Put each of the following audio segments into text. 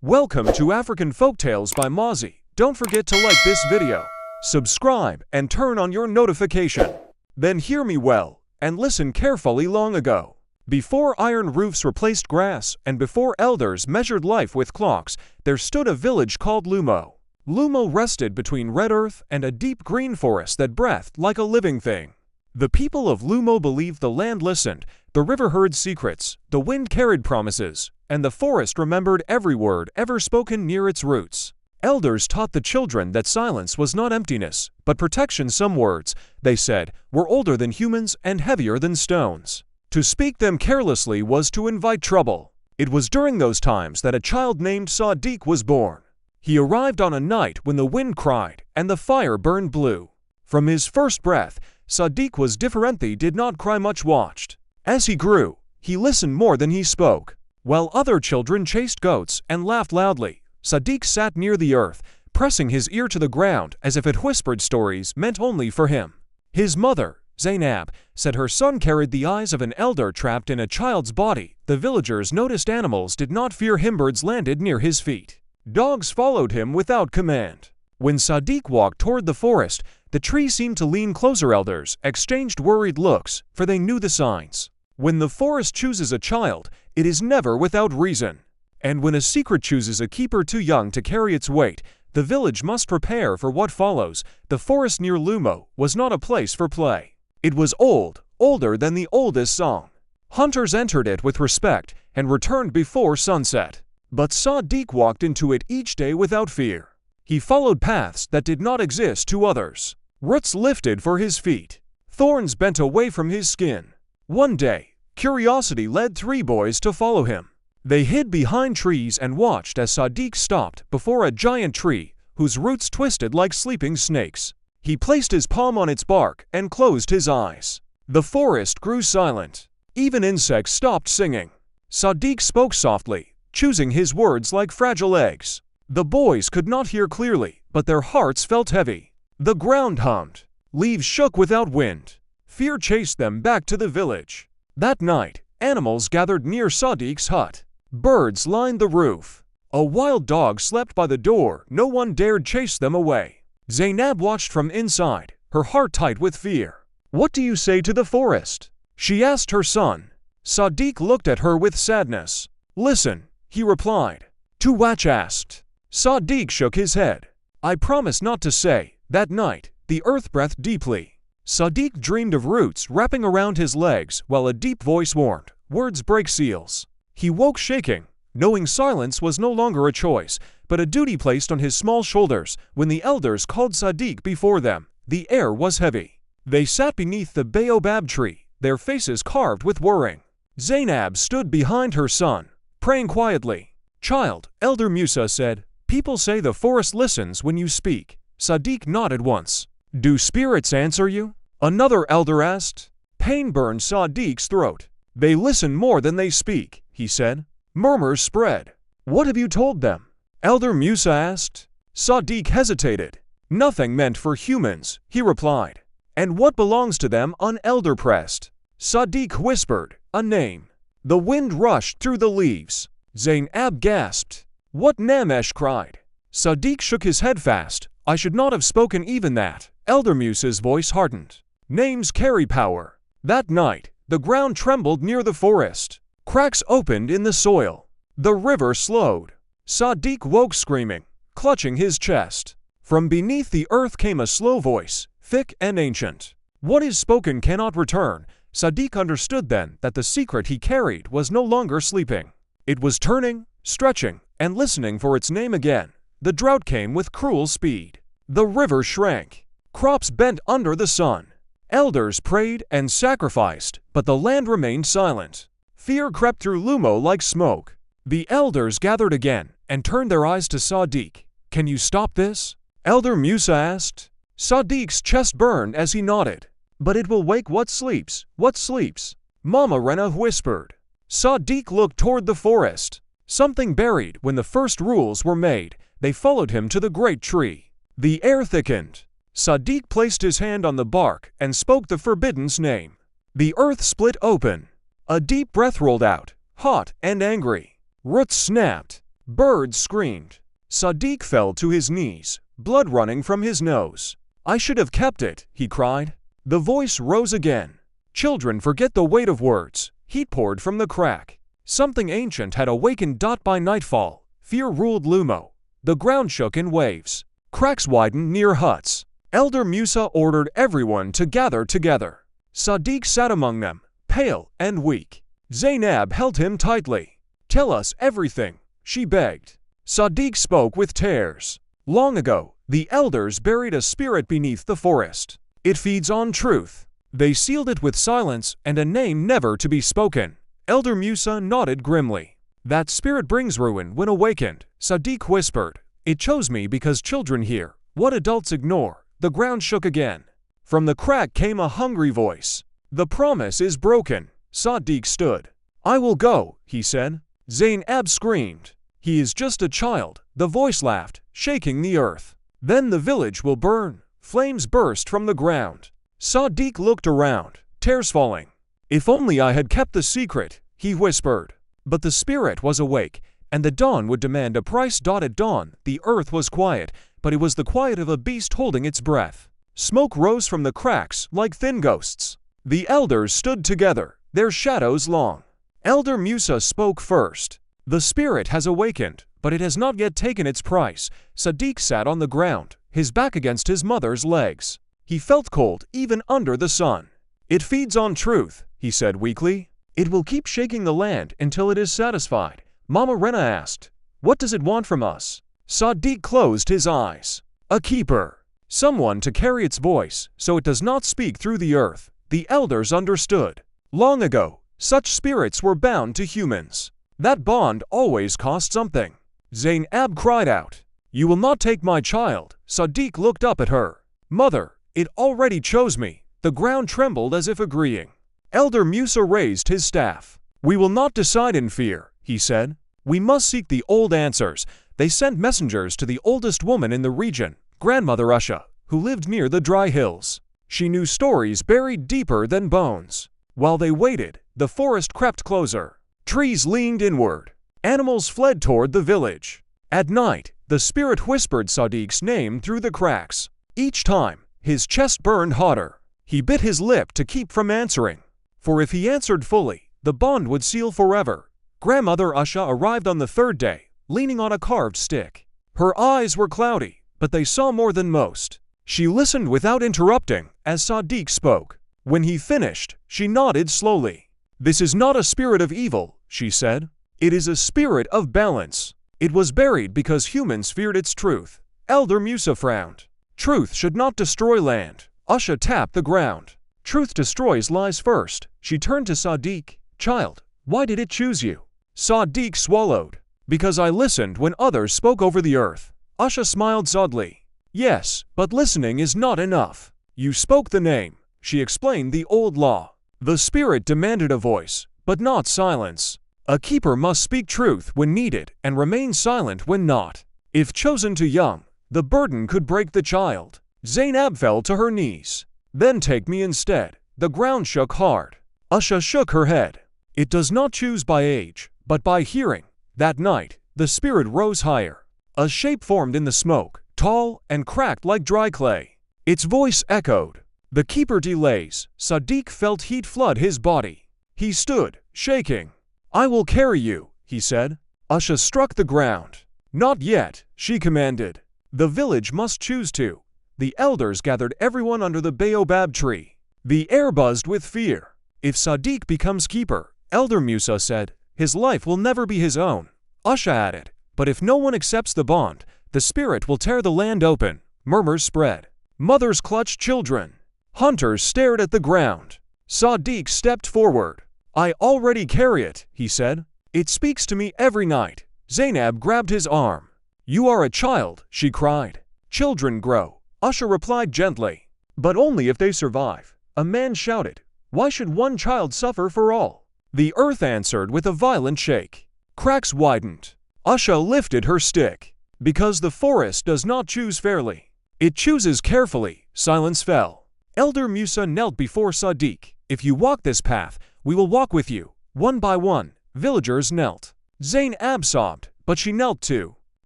Welcome to African Folktales by Mozzie. Don't forget to like this video, subscribe, and turn on your notification. Then hear me well, and listen carefully. Long ago, before iron roofs replaced grass, and before elders measured life with clocks, there stood a village called Lumo. Lumo rested between red earth and a deep green forest that breathed like a living thing. The people of Lumo believed the land listened, the river heard secrets, the wind carried promises, and the forest remembered every word ever spoken near its roots. Elders taught the children that silence was not emptiness, but protection. Some words, they said, were older than humans and heavier than stones. To speak them carelessly was to invite trouble. It was during those times that a child named Sadiq was born. He arrived on a night when the wind cried and the fire burned blue. From his first breath, Sadiq was different. He did not cry much. Watched. As he grew, he listened more than he spoke. While other children chased goats and laughed loudly, Sadiq sat near the earth, pressing his ear to the ground as if it whispered stories meant only for him. His mother, Zainab, said her son carried the eyes of an elder trapped in a child's body. The villagers noticed animals did not fear him. Birds landed near his feet. Dogs followed him without command. When Sadiq walked toward the forest, the tree seemed to lean closer. Elders exchanged worried looks, for they knew the signs. When the forest chooses a child, it is never without reason. And when a secret chooses a keeper too young to carry its weight, the village must prepare for what follows. The forest near Lumo was not a place for play. It was old, older than the oldest song. Hunters entered it with respect and returned before sunset. But Sadiq walked into it each day without fear. He followed paths that did not exist to others. Roots lifted for his feet. Thorns bent away from his skin. One day, curiosity led three boys to follow him. They hid behind trees and watched as Sadiq stopped before a giant tree whose roots twisted like sleeping snakes. He placed his palm on its bark and closed his eyes. The forest grew silent. Even insects stopped singing. Sadiq spoke softly, choosing his words like fragile eggs. The boys could not hear clearly, but their hearts felt heavy. The ground hummed. Leaves shook without wind. Fear chased them back to the village. That night, animals gathered near Sadiq's hut. Birds lined the roof. A wild dog slept by the door. No one dared chase them away. Zainab watched from inside, her heart tight with fear. "What do you say to the forest?" she asked her son. Sadiq looked at her with sadness. "Listen," he replied. "To Watch asked." Sadiq shook his head. "I promise not to say." That night, the earth breathed deeply. Sadiq dreamed of roots wrapping around his legs while a deep voice warned, "Words break seals." He woke shaking, knowing silence was no longer a choice, but a duty placed on his small shoulders. When the elders called Sadiq before them, the air was heavy. They sat beneath the baobab tree, their faces carved with worrying. Zainab stood behind her son, praying quietly. "Child," Elder Musa said, "people say the forest listens when you speak." Sadiq nodded once. "Do spirits answer you?" another elder asked. Pain burned Sadiq's throat. "They listen more than they speak," he said. Murmurs spread. "What have you told them?" Elder Musa asked. Sadiq hesitated. "Nothing meant for humans," he replied. "And what belongs to them?" an elder pressed. Sadiq whispered, "A name." The wind rushed through the leaves. Zainab gasped. "What?" Namesh cried. Sadiq shook his head fast. "I should not have spoken even that." Elder Musa's voice hardened. "Names carry power." That night, the ground trembled near the forest. Cracks opened in the soil. The river slowed. Sadiq woke screaming, clutching his chest. From beneath the earth came a slow voice, thick and ancient. "What is spoken cannot return." Sadiq understood then that the secret he carried was no longer sleeping. It was turning, stretching, and listening for its name again. The drought came with cruel speed. The river shrank. Crops bent under the sun. Elders prayed and sacrificed, but the land remained silent. Fear crept through Lumo like smoke. The elders gathered again and turned their eyes to Sadiq. "Can you stop this?" Elder Musa asked. Sadiq's chest burned as he nodded. "But it will wake what sleeps." "What sleeps?" Mama Rena whispered. Sadiq looked toward the forest. Something buried when the first rules were made. They followed him to the great tree. The air thickened. Sadiq placed his hand on the bark and spoke the forbidden's name. The earth split open. A deep breath rolled out, hot and angry. Roots snapped. Birds screamed. Sadiq fell to his knees, blood running from his nose. I should have kept it, he cried. The voice rose again. Children forget the weight of words. Heat poured from the crack. Something ancient had awakened. By nightfall, fear ruled Lumo. The ground shook in waves. Cracks widened near huts. Elder Musa ordered everyone to gather together. Sadiq sat among them, pale and weak. Zainab held him tightly. Tell us everything, she begged. Sadiq spoke with tears. Long ago, the elders buried a spirit beneath the forest. It feeds on truth. They sealed it with silence and a name never to be spoken. Elder Musa nodded grimly. That spirit brings ruin when awakened, Sadiq whispered. It chose me because children hear what adults ignore. The ground shook again. From the crack came a hungry voice. The promise is broken. Sadiq stood. I will go, he said. Zainab screamed. He is just a child, the voice laughed, shaking the earth. Then the village will burn. Flames burst from the ground. Sadiq looked around, tears falling. If only I had kept the secret, he whispered. But the spirit was awake, and the dawn would demand a price. At dawn, the earth was quiet, but it was the quiet of a beast holding its breath. Smoke rose from the cracks like thin ghosts. The elders stood together, their shadows long. Elder Musa spoke first. The spirit has awakened, but it has not yet taken its price. Sadiq sat on the ground, his back against his mother's legs. He felt cold even under the sun. It feeds on truth, he said weakly. It will keep shaking the land until it is satisfied. Mama Rena asked, what does it want from us? Sadiq closed his eyes. A keeper. Someone to carry its voice, so it does not speak through the earth. The elders understood. Long ago, such spirits were bound to humans. That bond always cost something. Zainab cried out. You will not take my child. Sadiq looked up at her. Mother, it already chose me. The ground trembled as if agreeing. Elder Musa raised his staff. We will not decide in fear, he said. We must seek the old answers. They sent messengers to the oldest woman in the region, Grandmother Usha, who lived near the dry hills. She knew stories buried deeper than bones. While they waited, the forest crept closer. Trees leaned inward. Animals fled toward the village. At night, the spirit whispered Sadiq's name through the cracks. Each time, his chest burned hotter. He bit his lip to keep from answering. For if he answered fully, the bond would seal forever. Grandmother Usha arrived on the third day, leaning on a carved stick. Her eyes were cloudy, but they saw more than most. She listened without interrupting as Sadiq spoke. When he finished, she nodded slowly. This is not a spirit of evil, she said. It is a spirit of balance. It was buried because humans feared its truth. Elder Musa frowned. Truth should not destroy land. Usha tapped the ground. Truth destroys lies first. She turned to Sadiq. Child, why did it choose you? Sadiq swallowed. Because I listened when others spoke over the earth. Usha smiled sadly. Yes, but listening is not enough. You spoke the name. She explained the old law. The spirit demanded a voice, but not silence. A keeper must speak truth when needed and remain silent when not. If chosen too young, the burden could break the child. Zainab fell to her knees. Then take me instead. The ground shook hard. Usha shook her head. It does not choose by age, but by hearing. That night, the spirit rose higher. A shape formed in the smoke, tall and cracked like dry clay. Its voice echoed. The keeper delays. Sadiq felt heat flood his body. He stood, shaking. I will carry you, he said. Usha struck the ground. Not yet, she commanded. The village must choose to. The elders gathered everyone under the baobab tree. The air buzzed with fear. If Sadiq becomes keeper, Elder Musa said, his life will never be his own. Usha added, but if no one accepts the bond, the spirit will tear the land open. Murmurs spread. Mothers clutched children. Hunters stared at the ground. Sadiq stepped forward. I already carry it, he said. It speaks to me every night. Zainab grabbed his arm. You are a child, she cried. Children grow. Usha replied gently. But only if they survive. A man shouted. Why should one child suffer for all? The earth answered with a violent shake. Cracks widened. Usha lifted her stick. Because the forest does not choose fairly. It chooses carefully. Silence fell. Elder Musa knelt before Sadiq. If you walk this path, we will walk with you. One by one, villagers knelt. Zainab sobbed, but but she knelt too.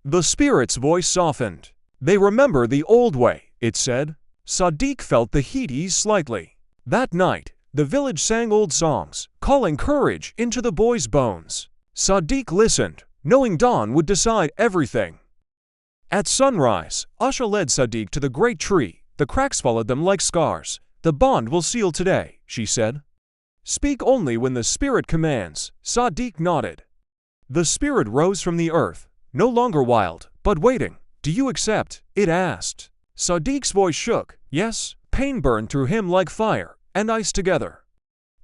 The spirit's voice softened. They remember the old way, it said. Sadiq felt the heat ease slightly. That night, the village sang old songs, calling courage into the boy's bones. Sadiq listened, knowing dawn would decide everything. At sunrise, Asha led Sadiq to the great tree. The cracks followed them like scars. The bond will seal today, she said. Speak only when the spirit commands. Sadiq nodded. The spirit rose from the earth, no longer wild, but waiting. Do you accept? It asked. Sadiq's voice shook. Yes. Pain burned through him like fire and ice together.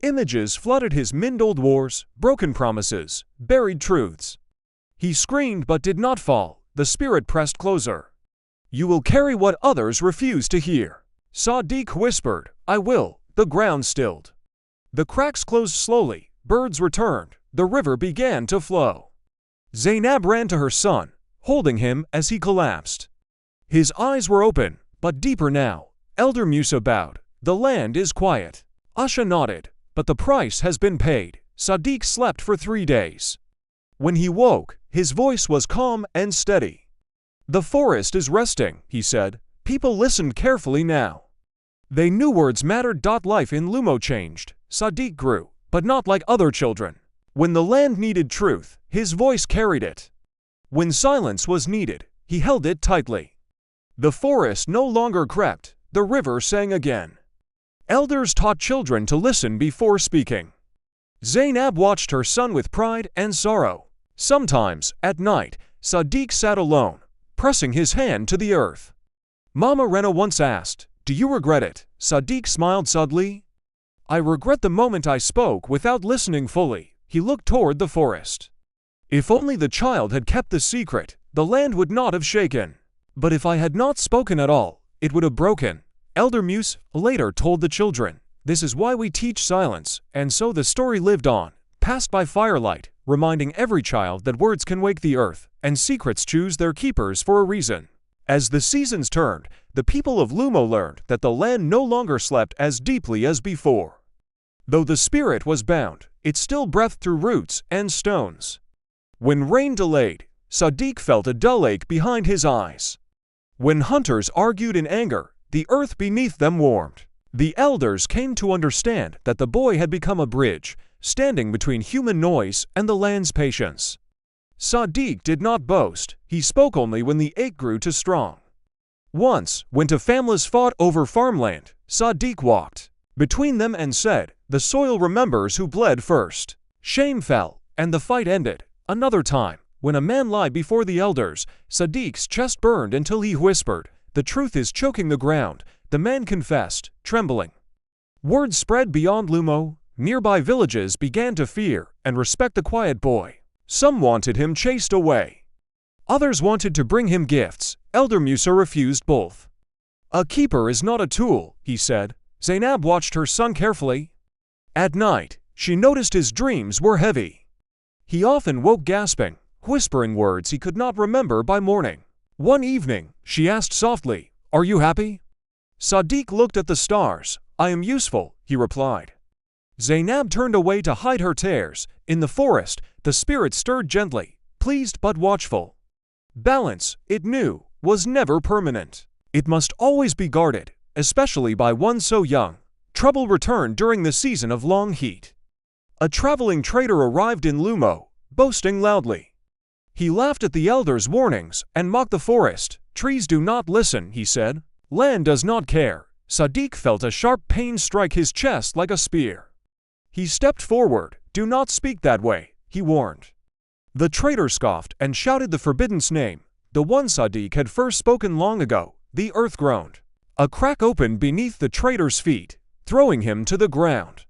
Images flooded his mind-old wars, broken promises, buried truths. He screamed but did not fall. The spirit pressed closer. You will carry what others refuse to hear. Sadiq whispered. I will. The ground stilled. The cracks closed slowly. Birds returned. The river began to flow. Zainab ran to her son, holding him as he collapsed. His eyes were open, but deeper now. Elder Musa bowed. The land is quiet. Asha nodded. But the price has been paid. Sadiq slept for 3 days. When he woke, his voice was calm and steady. The forest is resting, he said. People listened carefully now. They knew words mattered. Life in Lumo changed. Sadiq grew, but not like other children. When the land needed truth, his voice carried it. When silence was needed, he held it tightly. The forest no longer crept. The river sang again. Elders taught children to listen before speaking. Zainab watched her son with pride and sorrow. Sometimes, at night, Sadiq sat alone, pressing his hand to the earth. Mama Rena once asked, Do you regret it? Sadiq smiled subtly. I regret the moment I spoke without listening fully. He looked toward the forest. If only the child had kept the secret, the land would not have shaken. But if I had not spoken at all, it would have broken. Elder Musa later told the children, This is why we teach silence, and so the story lived on, passed by firelight, reminding every child that words can wake the earth, and secrets choose their keepers for a reason. As the seasons turned, the people of Lumo learned that the land no longer slept as deeply as before. Though the spirit was bound, it still breathed through roots and stones. When rain delayed, Sadiq felt a dull ache behind his eyes. When hunters argued in anger, the earth beneath them warmed. The elders came to understand that the boy had become a bridge, standing between human noise and the land's patience. Sadiq did not boast. He spoke only when the ache grew too strong. Once, when two families fought over farmland, Sadiq walked between them and said, The soil remembers who bled first. Shame fell, and the fight ended. Another time, when a man lied before the elders, Sadiq's chest burned until he whispered, The truth is choking the ground. The man confessed, trembling. Word spread beyond Lumo. Nearby villages began to fear and respect the quiet boy. Some wanted him chased away. Others wanted to bring him gifts. Elder Musa refused both. A keeper is not a tool, he said. Zainab watched her son carefully. At night, she noticed his dreams were heavy. He often woke gasping, whispering words he could not remember by morning. One evening, she asked softly, Are you happy? Sadiq looked at the stars. I am useful, he replied. Zainab turned away to hide her tears. In the forest, the spirit stirred gently, pleased but watchful. Balance, it knew, was never permanent. It must always be guarded, especially by one so young. Trouble returned during the season of long heat. A traveling trader arrived in Lumo, boasting loudly. He laughed at the elders' warnings and mocked the forest. Trees do not listen, he said. Land does not care. Sadiq felt a sharp pain strike his chest like a spear. He stepped forward. Do not speak that way, he warned. The trader scoffed and shouted the forbidden's name, the one Sadiq had first spoken long ago. The earth groaned. A crack opened beneath the trader's feet, throwing him to the ground.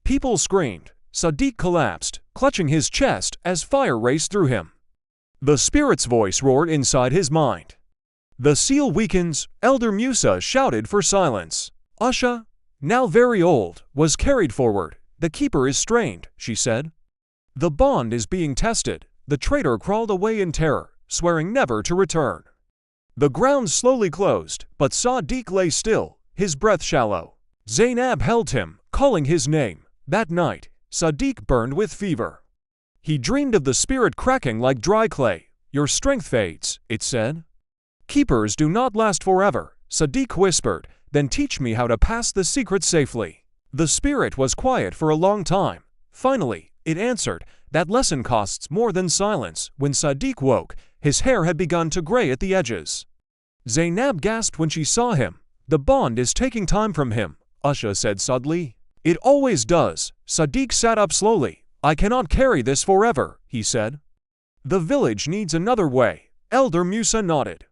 People screamed. Sadiq collapsed, clutching his chest as fire raced through him. The spirit's voice roared inside his mind. The seal weakens. Elder Musa shouted for silence. Asha, now very old, was carried forward. The keeper is strained, she said. The bond is being tested. The trader crawled away in terror, swearing never to return. The ground slowly closed, but Sadiq lay still, his breath shallow. Zainab held him, calling his name. That night, Sadiq burned with fever. He dreamed of the spirit cracking like dry clay, your strength fades, it said. Keepers do not last forever, Sadiq whispered, then teach me how to pass the secret safely. The spirit was quiet for a long time. Finally, it answered, that lesson costs more than silence. When Sadiq woke, his hair had begun to gray at the edges. Zainab gasped when she saw him. The bond is taking time from him, Usha said suddenly. It always does. Sadiq sat up slowly. I cannot carry this forever, he said. The village needs another way. Elder Musa nodded.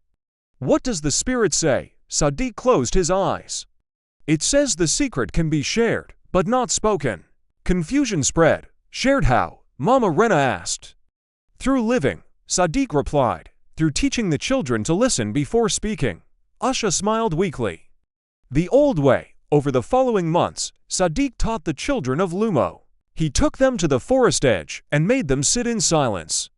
What does the spirit say? Sadiq closed his eyes. It says the secret can be shared, but not spoken. Confusion spread. Shared how? Mama Rena asked. Through living, Sadiq replied. Through teaching the children to listen before speaking. Usha smiled weakly. The old way. Over the following months, Sadiq taught the children of Lumo. He took them to the forest edge and made them sit in silence.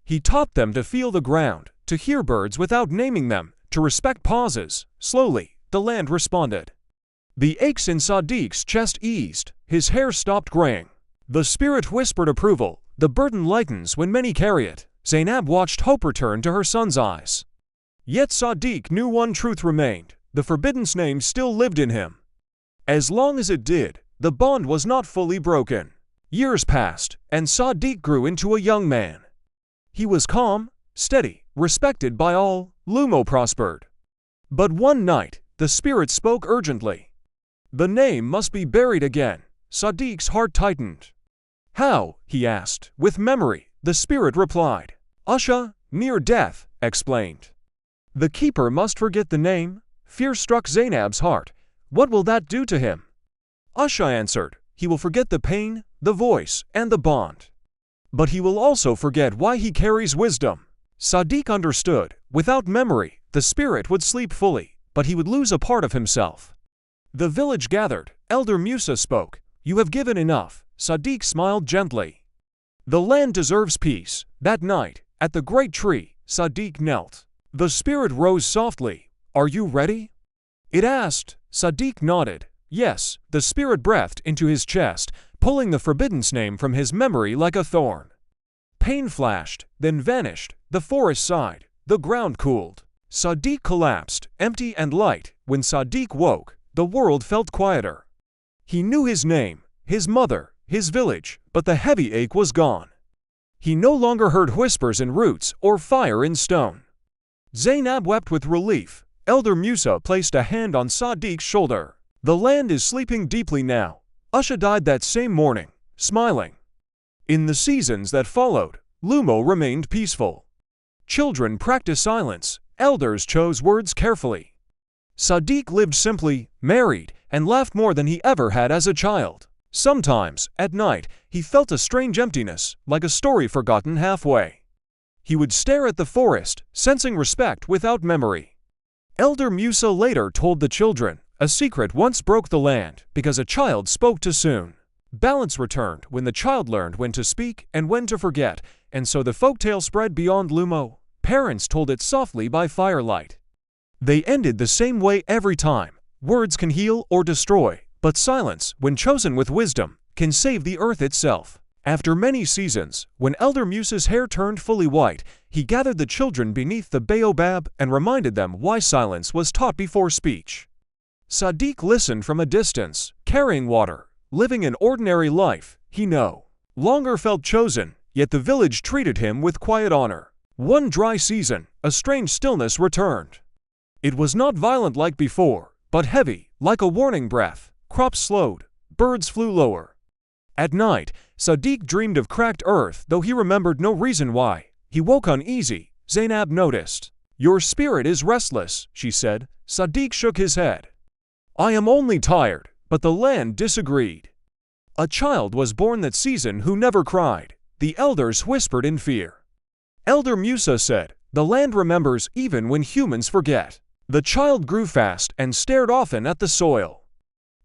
He taught them to feel the ground, to hear birds without naming them, to respect pauses. Slowly, the land responded. The aches in Sadiq's chest eased. His hair stopped graying. The spirit whispered approval. The burden lightens when many carry it. Zainab watched hope return to her son's eyes. Yet Sadiq knew one truth remained. The forbidden's name still lived in him. As long as it did, the bond was not fully broken. Years passed, and Sadiq grew into a young man. He was calm, steady, respected by all. Lumo prospered. But one night, the spirit spoke urgently. The name must be buried again. Sadiq's heart tightened. How? He asked. With memory, the spirit replied. Usha, near death, explained. The keeper must forget the name. Fear struck Zainab's heart. What will that do to him? Usha answered. He will forget the pain, the voice, and the bond. But he will also forget why he carries wisdom. Sadiq understood. Without memory, the spirit would sleep fully, but he would lose a part of himself. The village gathered. Elder Musa spoke. You have given enough. Sadiq smiled gently. The land deserves peace. That night, at the great tree, Sadiq knelt. The spirit rose softly. Are you ready? It asked. Sadiq nodded. Yes. The spirit breathed into his chest, pulling the forbidden's name from his memory like a thorn. Pain flashed, then vanished. The forest sighed. The ground cooled. Sadiq collapsed, empty and light. When Sadiq woke, the world felt quieter. He knew his name, his mother, his village, but the heavy ache was gone. He no longer heard whispers in roots or fire in stone. Zainab wept with relief. Elder Musa placed a hand on Sadiq's shoulder. The land is sleeping deeply now. Usha died that same morning, smiling. In the seasons that followed, Lumo remained peaceful. Children practiced silence. Elders chose words carefully. Sadiq lived simply, married, and laughed more than he ever had as a child. Sometimes, at night, he felt a strange emptiness, like a story forgotten halfway. He would stare at the forest, sensing respect without memory. Elder Musa later told the children, a secret once broke the land because a child spoke too soon. Balance returned when the child learned when to speak and when to forget, and so the folktale spread beyond Lumo. Parents told it softly by firelight. They ended the same way every time. Words can heal or destroy, but silence, when chosen with wisdom, can save the earth itself. After many seasons, when Elder Musa's hair turned fully white, he gathered the children beneath the baobab and reminded them why silence was taught before speech. Sadiq listened from a distance, carrying water, living an ordinary life, he no longer felt chosen, yet the village treated him with quiet honor. One dry season, a strange stillness returned. It was not violent like before, but heavy, like a warning breath. Crops slowed, birds flew lower. At night, Sadiq dreamed of cracked earth, though he remembered no reason why. He woke uneasy. Zainab noticed. Your spirit is restless, she said. Sadiq shook his head. I am only tired, but the land disagreed. A child was born that season who never cried. The elders whispered in fear. Elder Musa said, the land remembers even when humans forget. The child grew fast and stared often at the soil.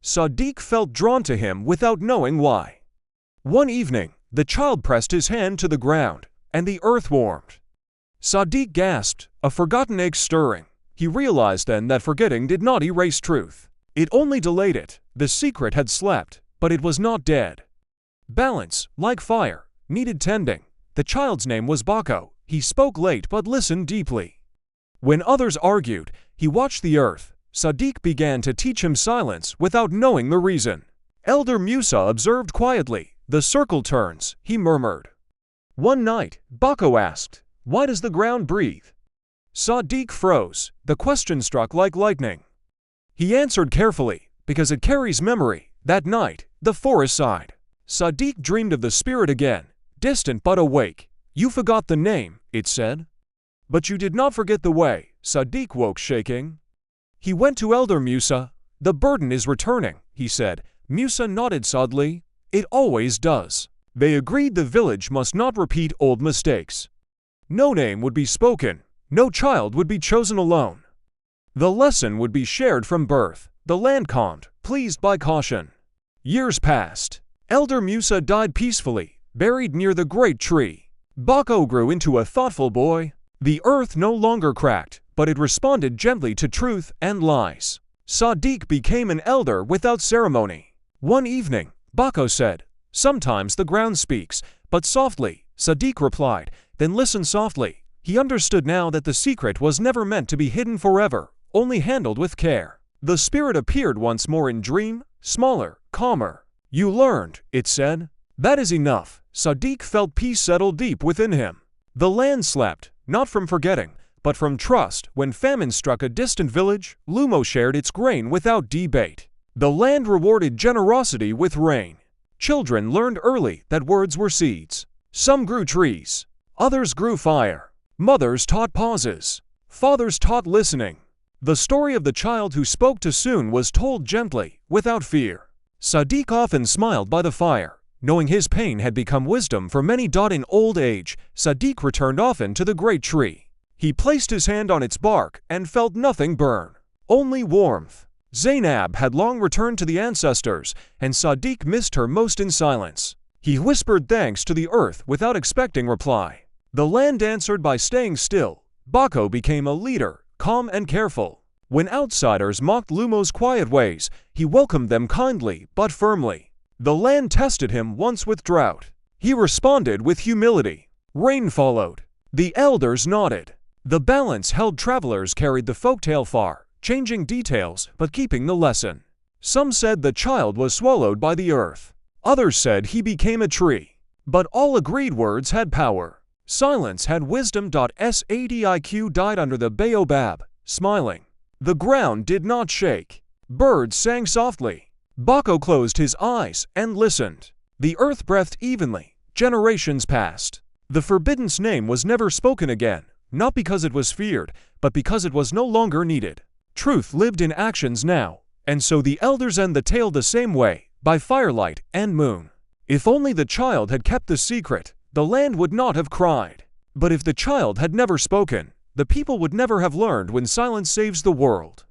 Sadiq felt drawn to him without knowing why. One evening, the child pressed his hand to the ground, and the earth warmed. Sadiq gasped, a forgotten ache stirring. He realized then that forgetting did not erase truth. It only delayed it. The secret had slept, but it was not dead. Balance, like fire, needed tending. The child's name was Bako, He spoke late but listened deeply. When others argued, he watched the earth. Sadiq began to teach him silence without knowing the reason. Elder Musa observed quietly. The circle turns, he murmured. One night, Bako asked, "Why does the ground breathe?" Sadiq froze. The question struck like lightning. He answered carefully, "Because it carries memory." That night, the forest sighed. Sadiq dreamed of the spirit again, distant but awake. "You forgot the name," it said. "But you did not forget the way." Sadiq woke shaking. He went to Elder Musa. "The burden is returning," he said. Musa nodded sadly. "It always does." They agreed the village must not repeat old mistakes. No name would be spoken. No child would be chosen alone. The lesson would be shared from birth. The land calmed, pleased by caution. Years passed. Elder Musa died peacefully, buried near the great tree. Bako grew into a thoughtful boy. The earth no longer cracked, but it responded gently to truth and lies. Sadiq became an elder without ceremony. One evening, Bako said, "Sometimes the ground speaks, but softly." Sadiq replied, "Then listen softly." He understood now that the secret was never meant to be hidden forever, only handled with care. The spirit appeared once more in dream, smaller, calmer. "You learned," it said. "That is enough." Sadiq felt peace settle deep within him. The land slept, not from forgetting, but from trust. When famine struck a distant village, Lumo shared its grain without debate. The land rewarded generosity with rain. Children learned early that words were seeds. Some grew trees. Others grew fire. Mothers taught pauses. Fathers taught listening. The story of the child who spoke too soon was told gently, without fear. Sadiq often smiled by the fire, knowing his pain had become wisdom for many. In old age, Sadiq returned often to the great tree. He placed his hand on its bark and felt nothing burn, only warmth. Zainab had long returned to the ancestors, and Sadiq missed her most in silence. He whispered thanks to the earth without expecting reply. The land answered by staying still. Bako became a leader, calm and careful. When outsiders mocked Lumo's quiet ways, he welcomed them kindly but firmly. The land tested him once with drought. He responded with humility. Rain followed. The elders nodded. The balance held. Travelers carried the folktale far, changing details but keeping the lesson. Some said the child was swallowed by the earth. Others said he became a tree. But all agreed words had power. Silence had wisdom.S. Sadiq died under the baobab, smiling. The ground did not shake. Birds sang softly. Bako closed his eyes and listened. The earth breathed evenly. Generations passed. The forbidden's name was never spoken again, not because it was feared, but because it was no longer needed. Truth lived in actions now, and so the elders end the tale the same way, by firelight and moon. If only the child had kept the secret, the land would not have cried. But if the child had never spoken, the people would never have learned when silence saves the world.